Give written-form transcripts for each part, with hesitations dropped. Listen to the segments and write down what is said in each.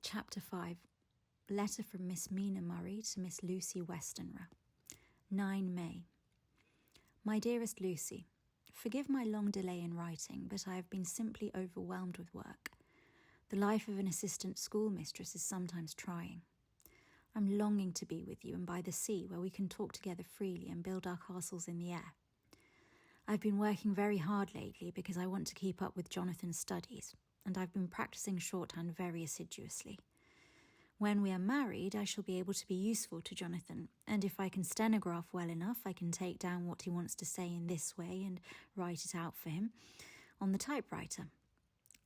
Chapter 5. Letter from Miss Mina Murray to Miss Lucy Westenra. 9 May. My dearest Lucy, forgive my long delay in writing, but I have been simply overwhelmed with work. The life of an assistant schoolmistress is sometimes trying. I'm longing to be with you and by the sea, where we can talk together freely and build our castles in the air. I've been working very hard lately because I want to keep up with Jonathan's studies, and I've been practicing shorthand very assiduously. When we are married, I shall be able to be useful to Jonathan, and if I can stenograph well enough, I can take down what he wants to say in this way and write it out for him on the typewriter,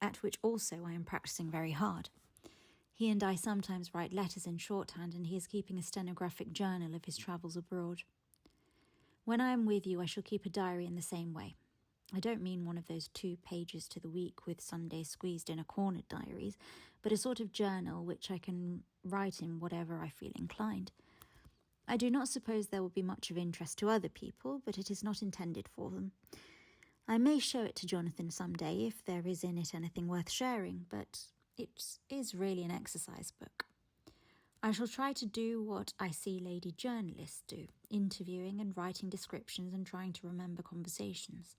at which also I am practicing very hard. He and I sometimes write letters in shorthand, and he is keeping a stenographic journal of his travels abroad. When I am with you, I shall keep a diary in the same way. I don't mean one of those 2 pages to the week with Sunday squeezed in a cornered diaries, but a sort of journal which I can write in whatever I feel inclined. I do not suppose there will be much of interest to other people, but it is not intended for them. I may show it to Jonathan some day if there is in it anything worth sharing, but it is really an exercise book. I shall try to do what I see lady journalists do, interviewing and writing descriptions and trying to remember conversations.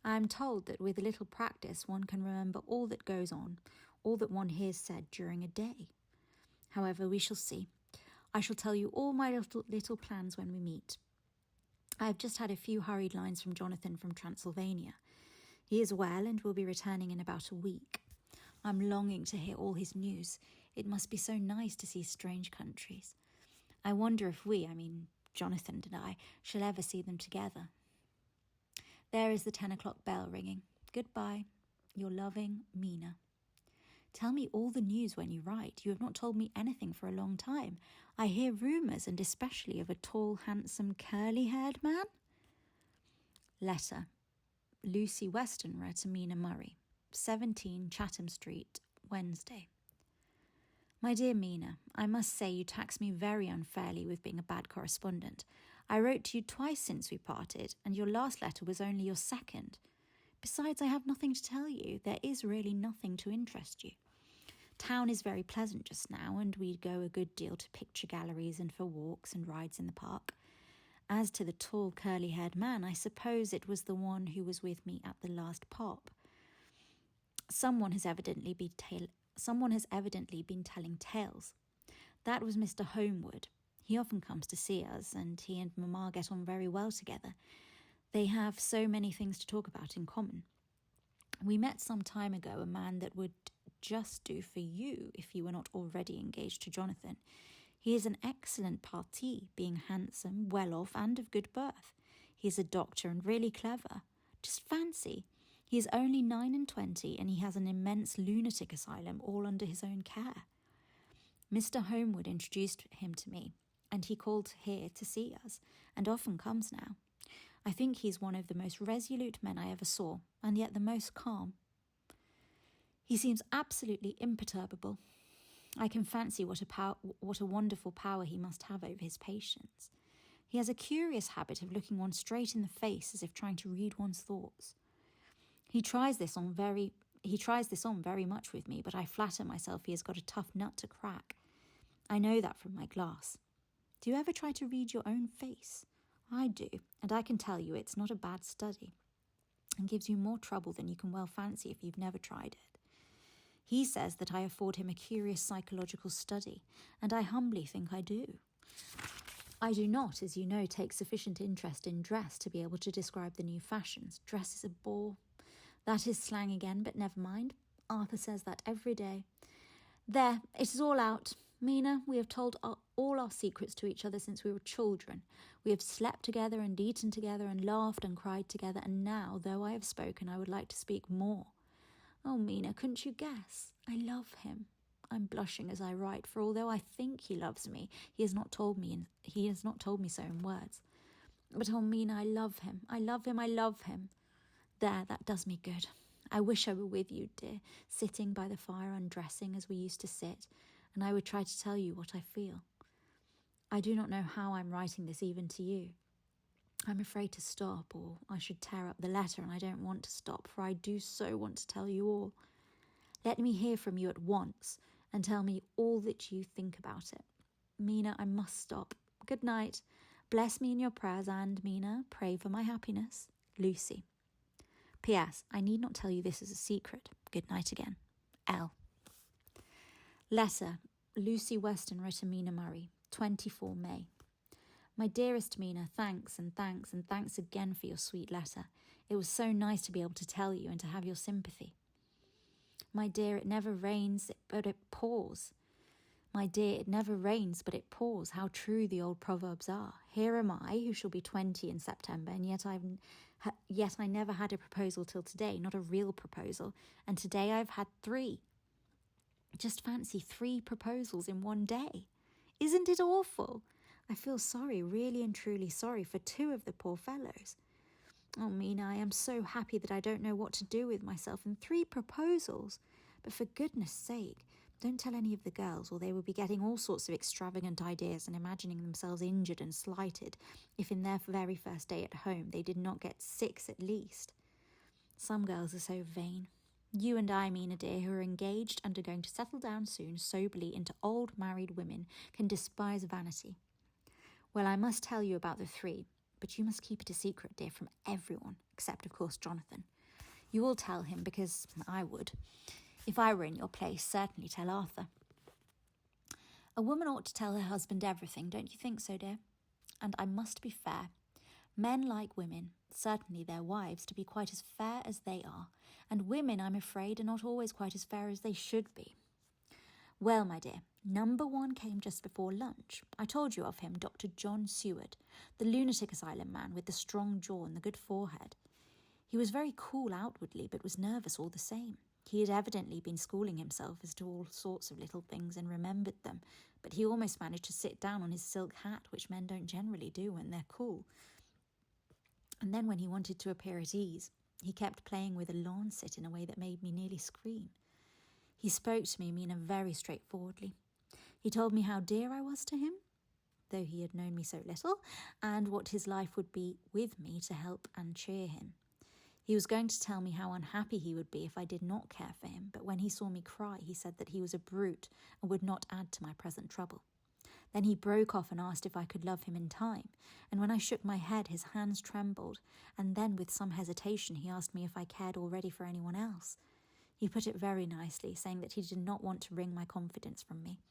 I am told that with a little practice one can remember all that goes on, all that one hears said during a day. However, we shall see. I shall tell you all my little plans when we meet. I have just had a few hurried lines from Jonathan from Transylvania. He is well and will be returning in about a week. I'm longing to hear all his news. It must be so nice to see strange countries. I wonder if Jonathan and I, shall ever see them together. There is the 10 o'clock bell ringing. Goodbye. Your loving Mina. Tell me all the news when you write. You have not told me anything for a long time. I hear rumours, and especially of a tall, handsome, curly-haired man. Letter. Lucy Westenra to Mina Murray. 17 Chatham Street, Wednesday. My dear Mina, I must say you tax me very unfairly with being a bad correspondent. I wrote to you twice since we parted, and your last letter was only your second. Besides, I have nothing to tell you. There is really nothing to interest you. Town is very pleasant just now, and we go a good deal to picture galleries and for walks and rides in the park. As to the tall, curly-haired man, I suppose it was the one who was with me at the last pop. Someone has evidently been telling tales. That was Mr. Homewood. He often comes to see us, and he and Mamma get on very well together. They have so many things to talk about in common. We met some time ago a man that would just do for you if you were not already engaged to Jonathan. He is an excellent parti, being handsome, well off, and of good birth. He is a doctor and really clever. Just fancy! He is only 29, and he has an immense lunatic asylum all under his own care. Mr. Homewood introduced him to me, and he called here to see us, and often comes now. I think he's one of the most resolute men I ever saw, and yet the most calm. He seems absolutely imperturbable. I can fancy what a wonderful power he must have over his patients. He has a curious habit of looking one straight in the face as if trying to read one's thoughts. He tries this on very much with me, but I flatter myself he has got a tough nut to crack. I know that from my glass. Do you ever try to read your own face? I do, and I can tell you it's not a bad study, and gives you more trouble than you can well fancy if you've never tried it. He says that I afford him a curious psychological study, and I humbly think I do. I do not, as you know, take sufficient interest in dress to be able to describe the new fashions. Dress is a bore. That is slang again, but never mind. Arthur says that every day. There, it is all out. Mina, we have told all our secrets to each other since we were children. We have slept together and eaten together and laughed and cried together, and now, though I have spoken, I would like to speak more. Oh, Mina, couldn't you guess? I love him. I'm blushing as I write, for although I think he loves me, he has not told me so in words. But oh, Mina, I love him. I love him. I love him. There, that does me good. I wish I were with you, dear, sitting by the fire undressing as we used to sit, and I would try to tell you what I feel. I do not know how I'm writing this even to you. I'm afraid to stop, or I should tear up the letter, and I don't want to stop, for I do so want to tell you all. Let me hear from you at once, and tell me all that you think about it. Mina, I must stop. Good night. Bless me in your prayers, and, Mina, pray for my happiness. Lucy. P.S. I need not tell you this as a secret. Good night again. L. Letter. Lucy Weston wrote to Mina Murray, 24 May. My dearest Mina, thanks and thanks and thanks again for your sweet letter. It was so nice to be able to tell you and to have your sympathy. My dear, it never rains, but it pours. My dear, it never rains, but it pours. How true the old proverbs are. Here am I, who shall be 20 in September, and yet I never had a proposal till today, not a real proposal, and today I've had 3. Just fancy 3 proposals in one day. Isn't it awful? I feel sorry, really and truly sorry for 2 of the poor fellows. Oh, Mina, I am so happy that I don't know what to do with myself, and 3 proposals. But for goodness sake, don't tell any of the girls, or they will be getting all sorts of extravagant ideas and imagining themselves injured and slighted if in their very first day at home they did not get 6 at least. Some girls are so vain. You and I, Mina dear, who are engaged and are going to settle down soon soberly into old married women, can despise vanity. Well, I must tell you about the 3, but you must keep it a secret, dear, from everyone, except, of course, Jonathan. You will tell him, because I would. If I were in your place, certainly tell Arthur. A woman ought to tell her husband everything, don't you think so, dear? And I must be fair. Men like women, certainly their wives, to be quite as fair as they are, and women, I'm afraid, are not always quite as fair as they should be. Well, my dear, number 1 came just before lunch. I told you of him, Dr. John Seward, the lunatic asylum man with the strong jaw and the good forehead. He was very cool outwardly, but was nervous all the same. He had evidently been schooling himself as to all sorts of little things and remembered them, but he almost managed to sit down on his silk hat, which men don't generally do when they're cool. And then when he wanted to appear at ease, he kept playing with a lancet in a way that made me nearly scream. He spoke to me, Mina, very straightforwardly. He told me how dear I was to him, though he had known me so little, and what his life would be with me to help and cheer him. He was going to tell me how unhappy he would be if I did not care for him, but when he saw me cry, he said that he was a brute and would not add to my present trouble. Then he broke off and asked if I could love him in time, and when I shook my head, his hands trembled, and then with some hesitation he asked me if I cared already for anyone else. He put it very nicely, saying that he did not want to wring my confidence from me,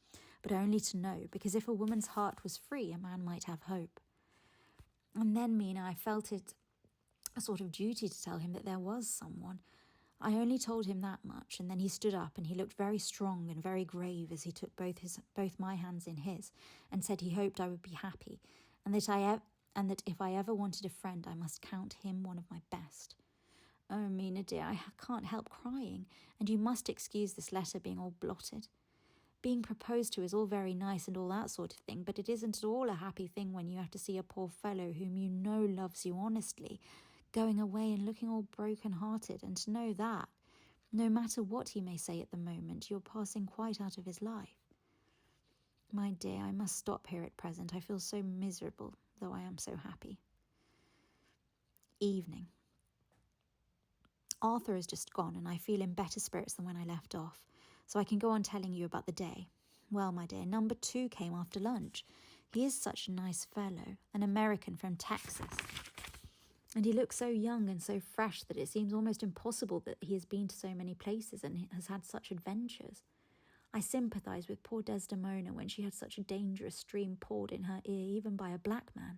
but only to know, because if a woman's heart was free, a man might have hope. And then, Mina, I felt it a sort of duty to tell him that there was someone. I only told him that much, and then he stood up and he looked very strong and very grave as he took both my hands in his and said he hoped I would be happy, and that if I ever wanted a friend I must count him one of my best. Oh, Mina dear, I can't help crying, and you must excuse this letter being all blotted. Being proposed to is all very nice and all that sort of thing, but it isn't at all a happy thing when you have to see a poor fellow whom you know loves you honestly going away and looking all broken-hearted, and to know that, no matter what he may say at the moment, you're passing quite out of his life. My dear, I must stop here at present. I feel so miserable, though I am so happy. Evening. Arthur has just gone, and I feel in better spirits than when I left off, so I can go on telling you about the day. Well, my dear, number 2 came after lunch. He is such a nice fellow, an American from Texas. And he looks so young and so fresh that it seems almost impossible that he has been to so many places and has had such adventures. I sympathise with poor Desdemona when she had such a dangerous stream poured in her ear, even by a black man.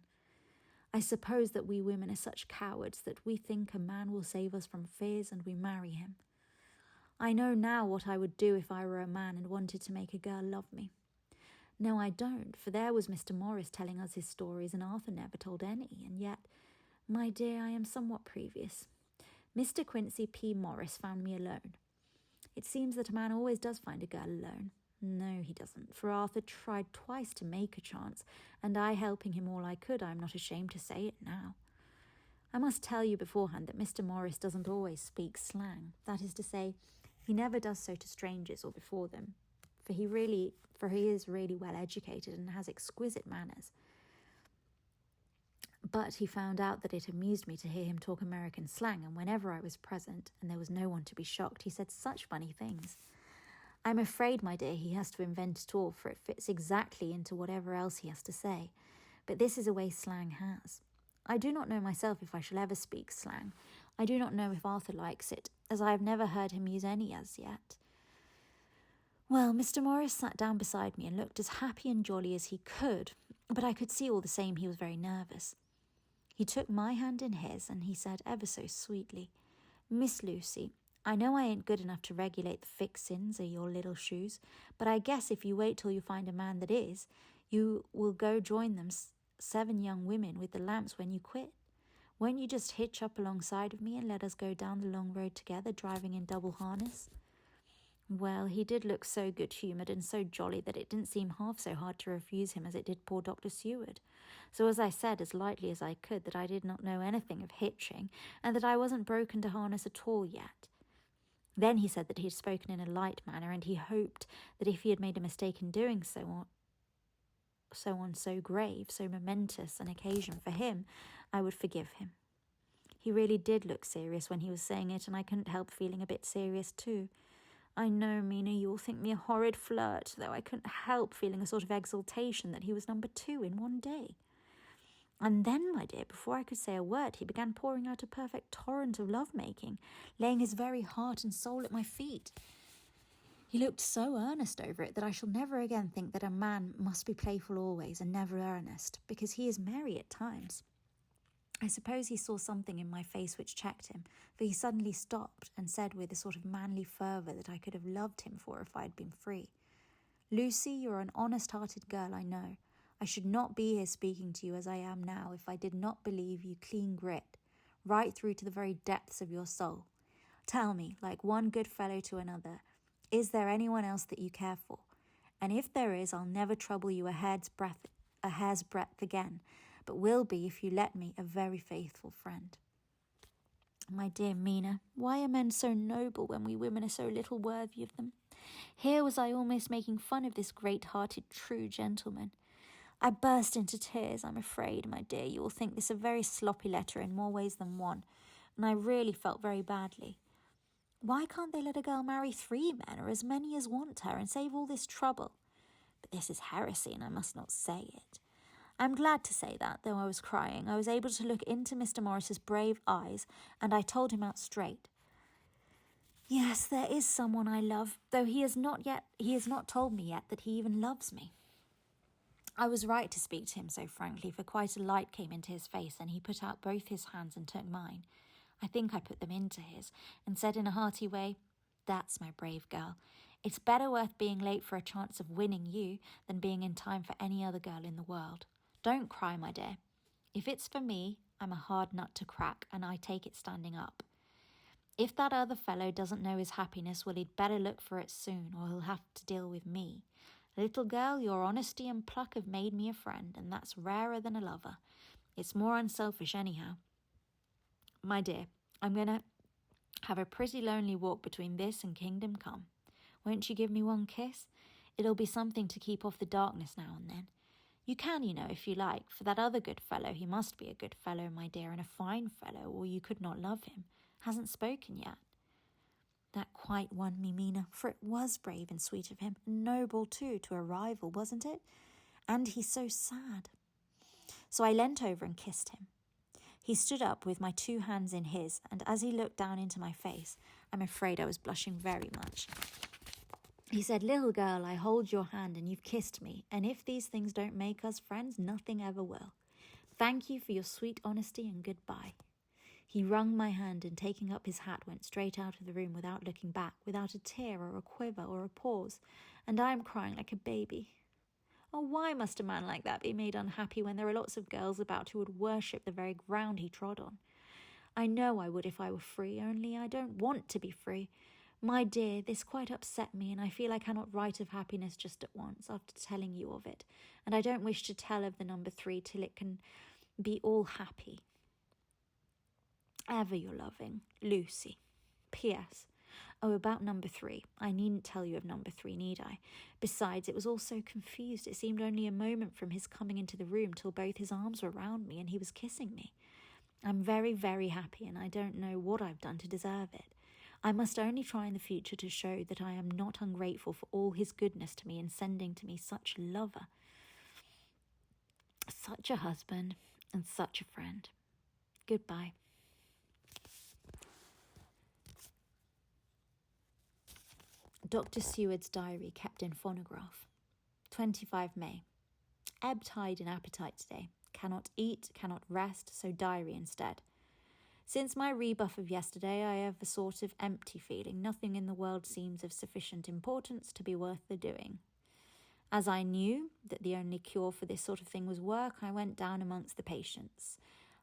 I suppose that we women are such cowards that we think a man will save us from fears and we marry him. I know now what I would do if I were a man and wanted to make a girl love me. No, I don't, for there was Mr. Morris telling us his stories and Arthur never told any, and yet, my dear, I am somewhat previous. Mr. Quincy P. Morris found me alone. It seems that a man always does find a girl alone. No, he doesn't, for Arthur tried twice to make a chance, and I helping him all I could, I am not ashamed to say it now. I must tell you beforehand that Mr. Morris doesn't always speak slang. That is to say, he never does so to strangers or before them, for he is really well educated and has exquisite manners. But he found out that it amused me to hear him talk American slang, and whenever I was present, and there was no one to be shocked, he said such funny things. I'm afraid, my dear, he has to invent it all, for it fits exactly into whatever else he has to say. But this is a way slang has. I do not know myself if I shall ever speak slang. I do not know if Arthur likes it, as I have never heard him use any as yet. Well, Mr. Morris sat down beside me and looked as happy and jolly as he could, but I could see all the same he was very nervous. He took my hand in his, and he said ever so sweetly, "Miss Lucy, I know I ain't good enough to regulate the fixins of your little shoes, but I guess if you wait till you find a man that is, you will go join them 7 young women with the lamps when you quit. Won't you just hitch up alongside of me and let us go down the long road together, driving in double harness?" Well, he did look so good-humoured and so jolly that it didn't seem half so hard to refuse him as it did poor Dr. Seward. So as I said, as lightly as I could, that I did not know anything of hitching, and that I wasn't broken to harness at all yet. Then he said that he had spoken in a light manner, and he hoped that if he had made a mistake in doing so on so grave, so momentous an occasion for him, I would forgive him. He really did look serious when he was saying it, and I couldn't help feeling a bit serious too. I know, Mina, you will think me a horrid flirt, though I couldn't help feeling a sort of exultation that he was number 2 in one day. And then, my dear, before I could say a word, he began pouring out a perfect torrent of love-making, laying his very heart and soul at my feet. He looked so earnest over it that I shall never again think that a man must be playful always and never earnest, because he is merry at times. I suppose he saw something in my face which checked him, for he suddenly stopped and said with a sort of manly fervour that I could have loved him for if I had been free, "Lucy, you're an honest-hearted girl, I know. I should not be here speaking to you as I am now if I did not believe you clean grit, right through to the very depths of your soul. Tell me, like one good fellow to another, is there anyone else that you care for? And if there is, I'll never trouble you a hair's breadth again, but will be, if you let me, a very faithful friend." My dear Mina, why are men so noble when we women are so little worthy of them? Here was I almost making fun of this great-hearted, true gentleman. I burst into tears. I'm afraid, my dear, you will think this a very sloppy letter in more ways than one, and I really felt very badly. Why can't they let a girl marry 3 men, or as many as want her, and save all this trouble? But this is heresy, and I must not say it. I'm glad to say that, though I was crying, I was able to look into Mr. Morris's brave eyes, and I told him out straight. Yes, there is someone I love, though he has not told me yet that he even loves me. I was right to speak to him so frankly, for quite a light came into his face, and he put out both his hands and took mine. I think I put them into his, and said in a hearty way, "That's my brave girl. It's better worth being late for a chance of winning you than being in time for any other girl in the world. Don't cry, my dear. If it's for me, I'm a hard nut to crack, and I take it standing up. If that other fellow doesn't know his happiness, well, he'd better look for it soon, or he'll have to deal with me. Little girl, your honesty and pluck have made me a friend, and that's rarer than a lover. It's more unselfish anyhow. My dear, I'm going to have a pretty lonely walk between this and Kingdom Come. Won't you give me one kiss? It'll be something to keep off the darkness now and then. You can, you know, if you like, for that other good fellow, he must be a good fellow, my dear, and a fine fellow, or you could not love him, hasn't spoken yet." That quite won me, Mina, for it was brave and sweet of him, and noble too, to a rival, wasn't it? And he's so sad. So I leant over and kissed him. He stood up with my 2 hands in his, and as he looked down into my face, I'm afraid I was blushing very much, he said, "Little girl, I hold your hand and you've kissed me, and if these things don't make us friends, nothing ever will. Thank you for your sweet honesty and goodbye." He wrung my hand and taking up his hat went straight out of the room without looking back, without a tear or a quiver or a pause, and I am crying like a baby. Oh, why must a man like that be made unhappy when there are lots of girls about who would worship the very ground he trod on? I know I would if I were free, only I don't want to be free. My dear, this quite upset me, and I feel I cannot write of happiness just at once, after telling you of it, and I don't wish to tell of the number 3 till it can be all happy. Ever your loving, Lucy. P.S. Oh, about number 3. I needn't tell you of number 3, need I? Besides, it was all so confused. It seemed only a moment from his coming into the room till both his arms were round me and he was kissing me. I'm very, very happy, and I don't know what I've done to deserve it. I must only try in the future to show that I am not ungrateful for all his goodness to me in sending to me such a lover, such a husband, and such a friend. Goodbye. Dr. Seward's diary kept in phonograph. 25 May. Ebb tide in appetite today. Cannot eat, cannot rest, so diary instead. Since my rebuff of yesterday, I have a sort of empty feeling. Nothing in the world seems of sufficient importance to be worth the doing. As I knew that the only cure for this sort of thing was work, I went down amongst the patients.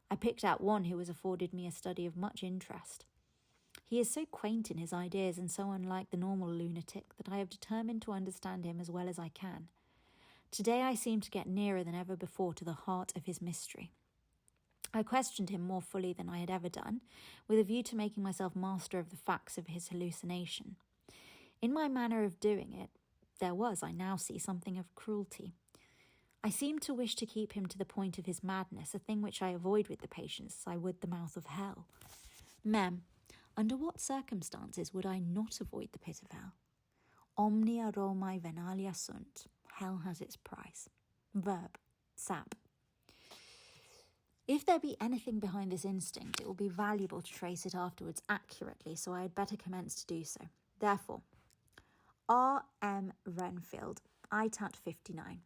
I picked out one who has afforded me a study of much interest. He is so quaint in his ideas and so unlike the normal lunatic that I have determined to understand him as well as I can. Today I seem to get nearer than ever before to the heart of his mystery. I questioned him more fully than I had ever done, with a view to making myself master of the facts of his hallucination. In my manner of doing it, there was, I now see, something of cruelty. I seemed to wish to keep him to the point of his madness, a thing which I avoid with the patients as I would the mouth of hell. Mem, under what circumstances would I not avoid the pit of hell? Omnia Romae venalia sunt. Hell has its price. Verb. Sap. If there be anything behind this instinct, it will be valuable to trace it afterwards accurately, so I had better commence to do so. Therefore, R. M. Renfield, ITAT 59.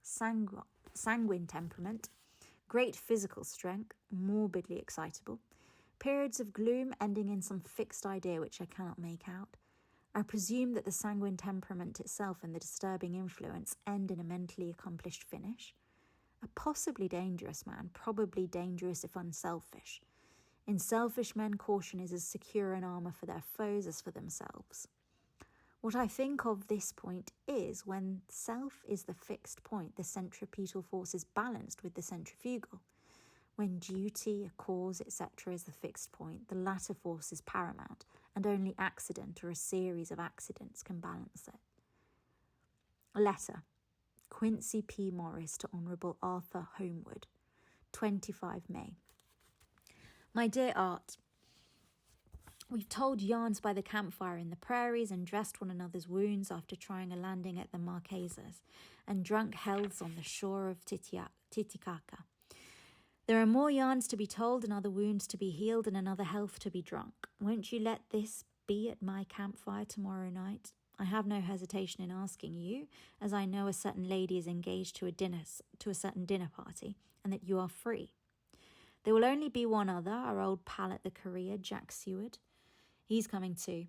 Sanguine temperament, great physical strength, morbidly excitable, periods of gloom ending in some fixed idea which I cannot make out. I presume that the sanguine temperament itself and the disturbing influence end in a mentally accomplished finish. A possibly dangerous man, probably dangerous if unselfish. In selfish men, caution is as secure an armour for their foes as for themselves. What I think of this point is, when self is the fixed point, the centripetal force is balanced with the centrifugal. When duty, a cause, etc. is the fixed point, the latter force is paramount, and only accident or a series of accidents can balance it. Letter. Quincy P. Morris to Honourable Arthur Holmwood, 25 May. My dear Art, we've told yarns by the campfire in the prairies and dressed one another's wounds after trying a landing at the Marquesas and drunk healths on the shore of Titicaca. There are more yarns to be told and other wounds to be healed and another health to be drunk. Won't you let this be at my campfire tomorrow night? I have no hesitation in asking you, as I know a certain lady is engaged to a certain dinner party, and that you are free. There will only be one other, our old pal at the Korea, Jack Seward. He's coming too.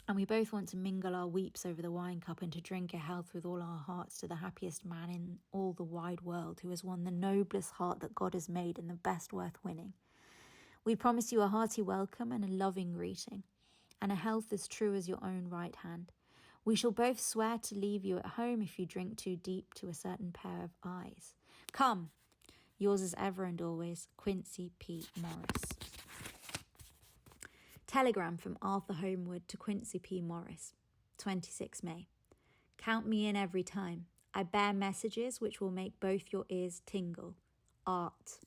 And we both want to mingle our weeps over the wine cup and to drink a health with all our hearts to the happiest man in all the wide world who has won the noblest heart that God has made and the best worth winning. We promise you a hearty welcome and a loving greeting, and a health as true as your own right hand. We shall both swear to leave you at home if you drink too deep to a certain pair of eyes. Come, yours as ever and always, Quincy P. Morris. Telegram from Arthur Holmwood to Quincy P. Morris, 26 May. Count me in every time. I bear messages which will make both your ears tingle. Art.